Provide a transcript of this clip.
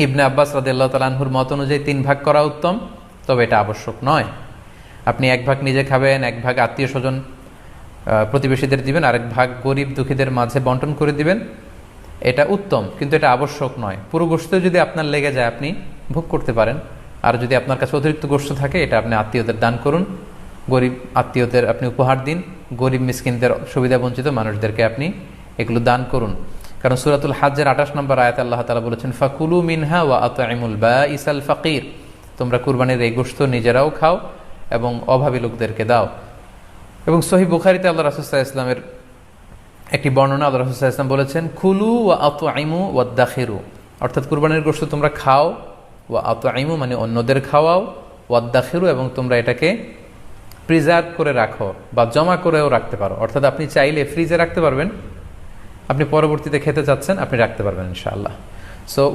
ইবনে আব্বাস রাদিয়াল্লাহু তাআলা আনহুর মত অনুযায়ী 3 ভাগ করা উত্তম, তবে এটা আবশ্যক নয়। আপনি 1 ভাগ নিজে খাবেন, 1 ভাগ আত্মীয় স্বজন প্রতিবেশীদের দিবেন, আরেক ভাগ গরিব দুঃখীদের মাঝে বন্টন করে দিবেন, এটা উত্তম, কিন্তু এটা আবশ্যক নয়। পুরো গোশত যদি আপনার লেগে যায় আপনি ভোগ করতে পারেন, আর যদি আপনার কাছে অতিরিক্ত গোশত থাকে এটা আপনি আত্মীয়দের দান করুন, গরিব আত্মীয়দের আপনি উপহার দিন, গরিব মিসকিনদের সুবিধা বঞ্চিত মানুষদেরকে আপনি এগুলো দান করুন। কারণ সূরাতুল হাজ্জের 28 নম্বর আয়াতে আল্লাহ তাআলা বলেছেন, ফাকুলু মিনহা ওয়া আত'ইমুল বাঈসাল ফাকির, তোমরা কুরবানির এই গোশত নিজেরাও খাও এবং অভাবী লোকদেরকে দাও। এবং সহিহ বুখারীতে আল্লাহ রাসূল সাল্লাল্লাহু আলাইহি ওয়াসাল্লামের একটি বর্ণনা, আল্লাহ রাসূল সাল্লাল্লাহু আলাইহি ওয়াসাল্লাম বলেছেন, কুলু ওয়া আত'ইমু ওয়াদ্দাখিরু, অর্থাৎ কুরবানির গোশত তোমরা খাও, ওয়া আত'ইমু মানে অন্যদের খাওয়াও, ওয়াদ্দাখিরু এবং তোমরা এটাকে প্রিজার্ভ করে রাখো বা জমা করেও রাখতে পারো। অর্থাৎ আপনি চাইলে ফ্রিজে রাখতে পারবেন, আপনি পরবর্তীতে খেতে চাচ্ছেন আপনি রাখতে পারবেন ইনশাআল্লাহ। সো